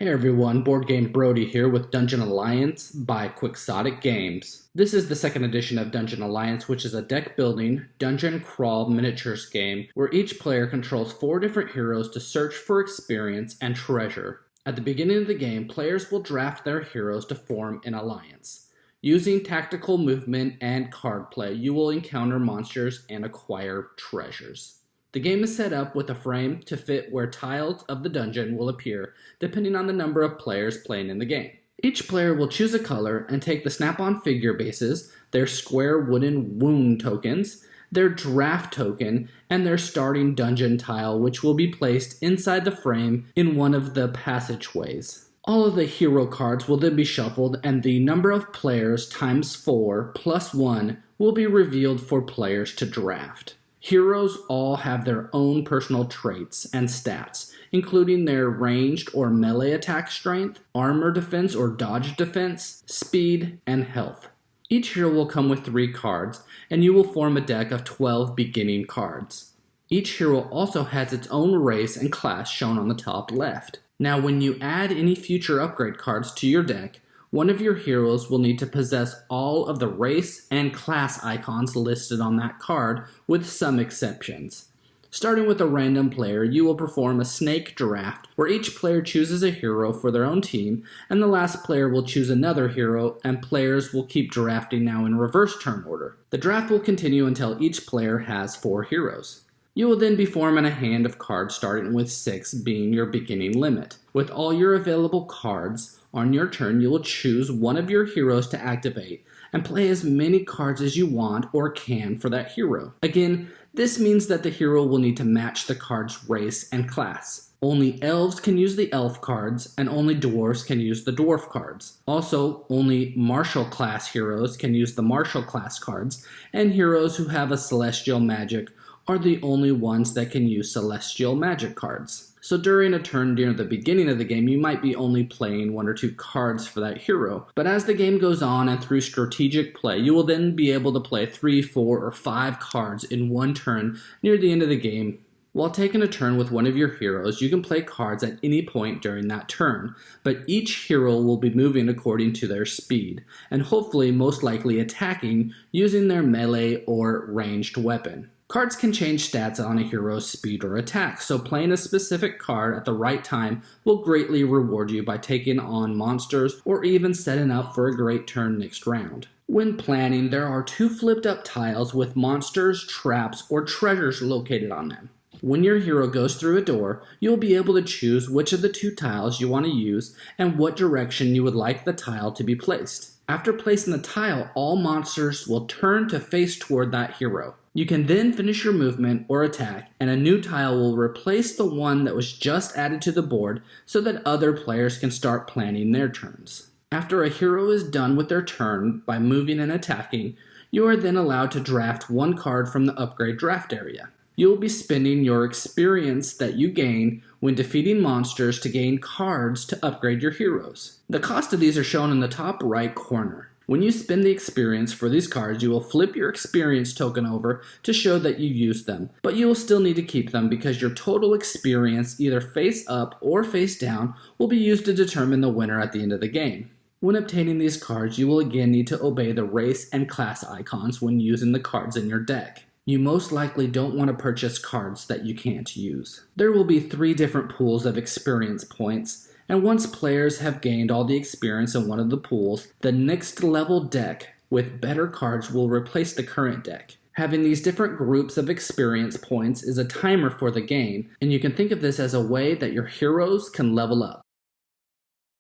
Hey everyone, Boardgame Brody here with Dungeon Alliance by Quixotic Games. This is the second edition of Dungeon Alliance, which is a deck-building, dungeon crawl miniatures game where each player controls 4 different heroes to search for experience and treasure. At the beginning of the game, players will draft their heroes to form an alliance. Using tactical movement and card play, you will encounter monsters and acquire treasures. The game is set up with a frame to fit where tiles of the dungeon will appear depending on the number of players playing in the game. Each player will choose a color and take the snap-on figure bases, their square wooden wound tokens, their draft token, and their starting dungeon tile, which will be placed inside the frame in one of the passageways. All of the hero cards will then be shuffled, and the number of players times 4 plus 1 will be revealed for players to draft. Heroes all have their own personal traits and stats, including their ranged or melee attack strength, armor defense or dodge defense, speed, and health. Each hero will come with 3 cards, and you will form a deck of 12 beginning cards. Each hero also has its own race and class shown on the top left. Now, when you add any future upgrade cards to your deck, one of your heroes will need to possess all of the race and class icons listed on that card, with some exceptions. Starting with a random player, you will perform a snake draft, where each player chooses a hero for their own team, and the last player will choose another hero, and players will keep drafting now in reverse turn order. The draft will continue until each player has 4 heroes. You will then be forming a hand of cards starting with 6 being your beginning limit. With all your available cards, on your turn, you will choose one of your heroes to activate and play as many cards as you want or can for that hero. Again, this means that the hero will need to match the card's race and class. Only elves can use the elf cards, and only dwarves can use the dwarf cards. Also, only martial class heroes can use the martial class cards, and heroes who have a celestial magic are the only ones that can use celestial magic cards. So during a turn near the beginning of the game, you might be only playing 1 or 2 cards for that hero. But as the game goes on and through strategic play, you will then be able to play 3, 4, or 5 cards in one turn near the end of the game. While taking a turn with one of your heroes, you can play cards at any point during that turn, but each hero will be moving according to their speed, and hopefully most likely attacking using their melee or ranged weapon. Cards can change stats on a hero's speed or attack, so playing a specific card at the right time will greatly reward you by taking on monsters or even setting up for a great turn next round. When planning, there are 2 flipped up tiles with monsters, traps, or treasures located on them. When your hero goes through a door, you'll be able to choose which of the 2 tiles you want to use and what direction you would like the tile to be placed. After placing the tile, all monsters will turn to face toward that hero. You can then finish your movement or attack, and a new tile will replace the one that was just added to the board so that other players can start planning their turns. After a hero is done with their turn by moving and attacking, you are then allowed to draft 1 card from the upgrade draft area. You will be spending your experience that you gain when defeating monsters to gain cards to upgrade your heroes. The cost of these are shown in the top right corner. When you spend the experience for these cards, you will flip your experience token over to show that you used them, but you will still need to keep them because your total experience, either face up or face down, will be used to determine the winner at the end of the game. When obtaining these cards, you will again need to obey the race and class icons when using the cards in your deck. You most likely don't want to purchase cards that you can't use. There will be 3 different pools of experience points, and once players have gained all the experience in one of the pools, the next level deck with better cards will replace the current deck. Having these different groups of experience points is a timer for the game, and you can think of this as a way that your heroes can level up.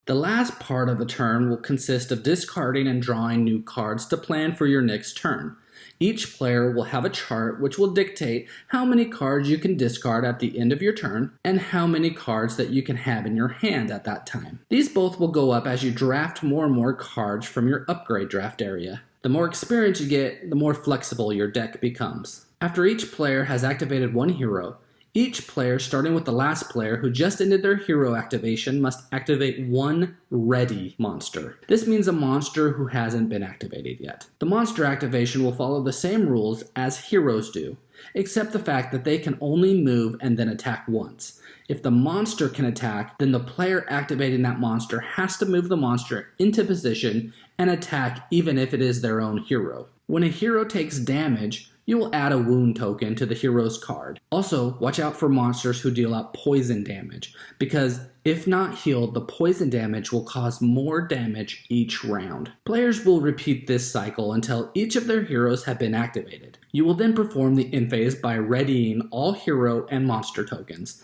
The last part of the turn will consist of discarding and drawing new cards to plan for your next turn. Each player will have a chart which will dictate how many cards you can discard at the end of your turn and how many cards that you can have in your hand at that time. These both will go up as you draft more and more cards from your upgrade draft area. The more experience you get, the more flexible your deck becomes. After each player has activated 1 hero, Each player, starting with the last player who just ended their hero activation, must activate one ready monster. This means a monster who hasn't been activated yet. The monster activation will follow the same rules as heroes do, except the fact that they can only move and then attack once. If the monster can attack, then the player activating that monster has to move the monster into position and attack even if it is their own hero. When a hero takes damage, you will add a wound token to the hero's card. Also, watch out for monsters who deal out poison damage, because if not healed, the poison damage will cause more damage each round. Players will repeat this cycle until each of their heroes have been activated. You will then perform the end phase by readying all hero and monster tokens,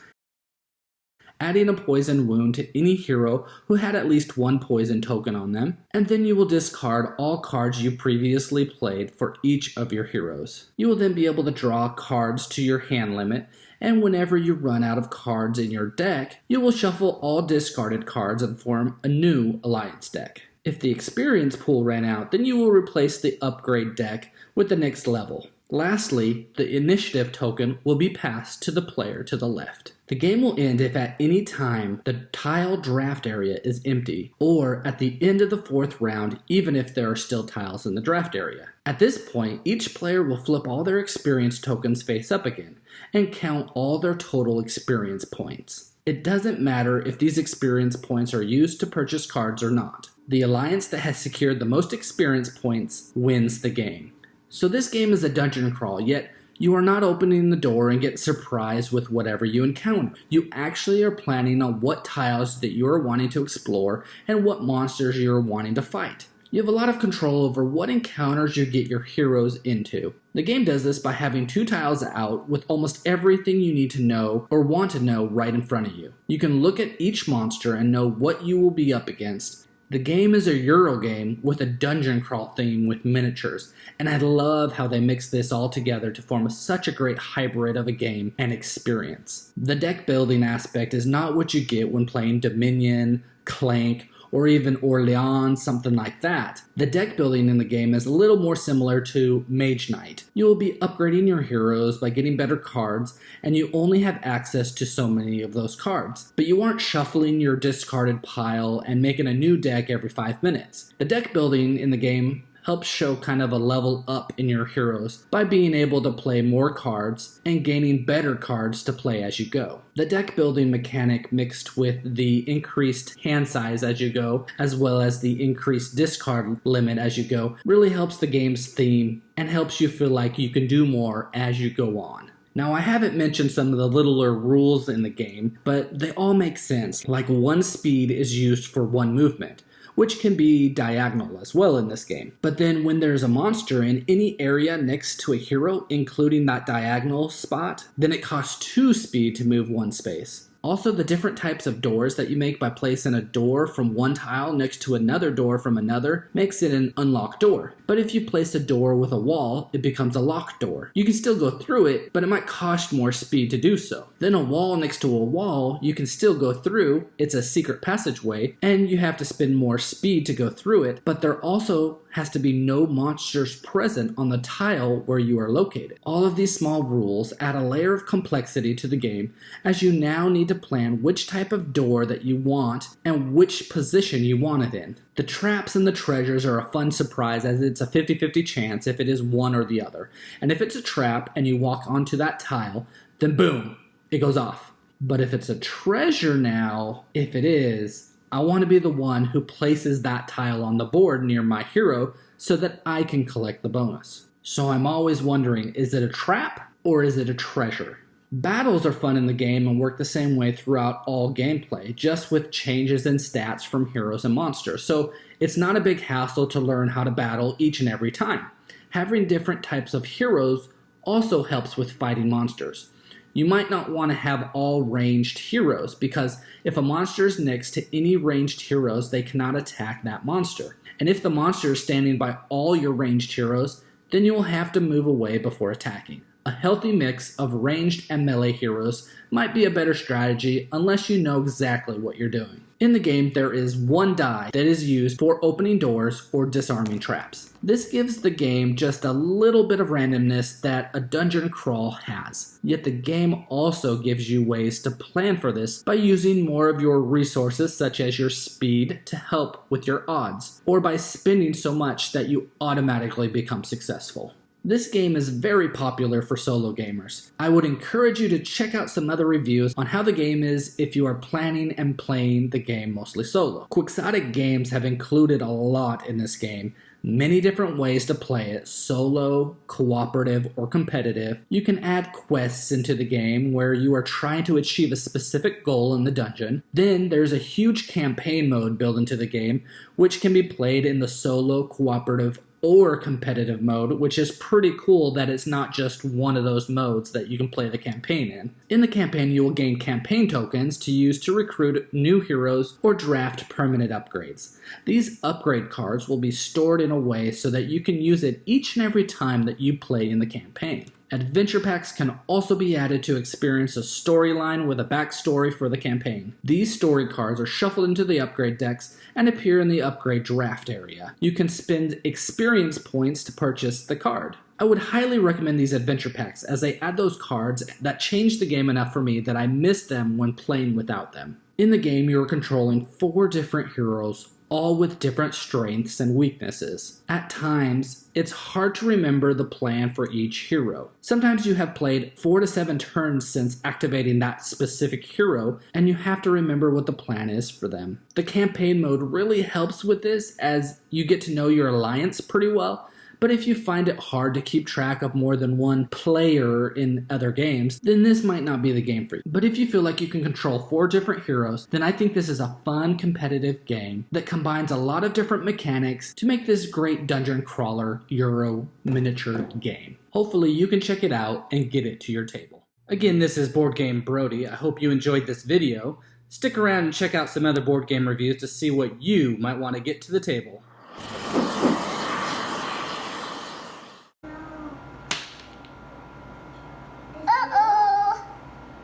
adding a poison wound to any hero who had at least one poison token on them, and then you will discard all cards you previously played for each of your heroes. You will then be able to draw cards to your hand limit, and whenever you run out of cards in your deck, you will shuffle all discarded cards and form a new alliance deck. If the experience pool ran out, then you will replace the upgrade deck with the next level. Lastly, the initiative token will be passed to the player to the left. The game will end if at any time the tile draft area is empty, or at the end of the fourth round, even if there are still tiles in the draft area. At this point, each player will flip all their experience tokens face up again, and count all their total experience points. It doesn't matter if these experience points are used to purchase cards or not. The alliance that has secured the most experience points wins the game. So this game is a dungeon crawl, yet you are not opening the door and get surprised with whatever you encounter. You actually are planning on what tiles that you are wanting to explore and what monsters you are wanting to fight. You have a lot of control over what encounters you get your heroes into. The game does this by having 2 tiles out with almost everything you need to know or want to know right in front of you. You can look at each monster and know what you will be up against. The game is a Euro game with a dungeon crawl theme with miniatures, and I love how they mix this all together to form such a great hybrid of a game and experience. The deck building aspect is not what you get when playing Dominion, Clank, or even Orleans, something like that. The deck building in the game is a little more similar to Mage Knight. You will be upgrading your heroes by getting better cards, and you only have access to so many of those cards. But you aren't shuffling your discarded pile and making a new deck every 5 minutes. The deck building in the game helps show kind of a level up in your heroes by being able to play more cards and gaining better cards to play as you go. The deck building mechanic mixed with the increased hand size as you go, as well as the increased discard limit as you go, really helps the game's theme and helps you feel like you can do more as you go on. Now, I haven't mentioned some of the littler rules in the game, but they all make sense, like 1 speed is used for 1 movement, which can be diagonal as well in this game. But then when there's a monster in any area next to a hero, including that diagonal spot, then it costs 2 speed to move 1 space. Also, the different types of doors that you make by placing a door from one tile next to another door from another makes it an unlocked door. But if you place a door with a wall, it becomes a locked door. You can still go through it, but it might cost more speed to do so. Then a wall next to a wall, you can still go through. It's a secret passageway, and you have to spend more speed to go through it, but there also has to be no monsters present on the tile where you are located. All of these small rules add a layer of complexity to the game, as you now need to plan which type of door that you want and which position you want it in. The traps and the treasures are a fun surprise, as it's a 50-50 chance if it is one or the other. And if it's a trap and you walk onto that tile, then boom, it goes off. But if it's a treasure now, if it is, I want to be the one who places that tile on the board near my hero so that I can collect the bonus. So I'm always wondering, is it a trap or is it a treasure? Battles are fun in the game and work the same way throughout all gameplay, just with changes in stats from heroes and monsters. So it's not a big hassle to learn how to battle each and every time. Having different types of heroes also helps with fighting monsters. You might not want to have all ranged heroes, because if a monster is next to any ranged heroes, they cannot attack that monster. And if the monster is standing by all your ranged heroes, then you will have to move away before attacking. A healthy mix of ranged and melee heroes might be a better strategy unless you know exactly what you're doing. In the game, there is one die that is used for opening doors or disarming traps. This gives the game just a little bit of randomness that a dungeon crawl has. Yet the game also gives you ways to plan for this by using more of your resources such as your speed to help with your odds, or by spending so much that you automatically become successful. This game is very popular for solo gamers. I would encourage you to check out some other reviews on how the game is if you are planning and playing the game mostly solo. Quixotic Games have included a lot in this game. Many different ways to play it, solo, cooperative, or competitive. You can add quests into the game where you are trying to achieve a specific goal in the dungeon. Then there's a huge campaign mode built into the game, which can be played in the solo, cooperative, or competitive mode, which is pretty cool that it's not just one of those modes that you can play the campaign in. In the campaign, you will gain campaign tokens to use to recruit new heroes or draft permanent upgrades. These upgrade cards will be stored in a way so that you can use it each and every time that you play in the campaign. Adventure packs can also be added to experience a storyline with a backstory for the campaign. These story cards are shuffled into the upgrade decks and appear in the upgrade draft area. You can spend experience points to purchase the card. I would highly recommend these adventure packs as they add those cards that change the game enough for me that I miss them when playing without them. In the game, you are controlling 4 different heroes, all with different strengths and weaknesses. At times, it's hard to remember the plan for each hero. Sometimes you have played 4 to 7 turns since activating that specific hero, and you have to remember what the plan is for them. The campaign mode really helps with this as you get to know your alliance pretty well. But if you find it hard to keep track of more than one player in other games, then this might not be the game for you. But if you feel like you can control 4 different heroes, then I think this is a fun, competitive game that combines a lot of different mechanics to make this great dungeon crawler Euro miniature game. Hopefully you can check it out and get it to your table. Again, this is Boardgame Brody. I hope you enjoyed this video. Stick around and check out some other board game reviews to see what you might want to get to the table.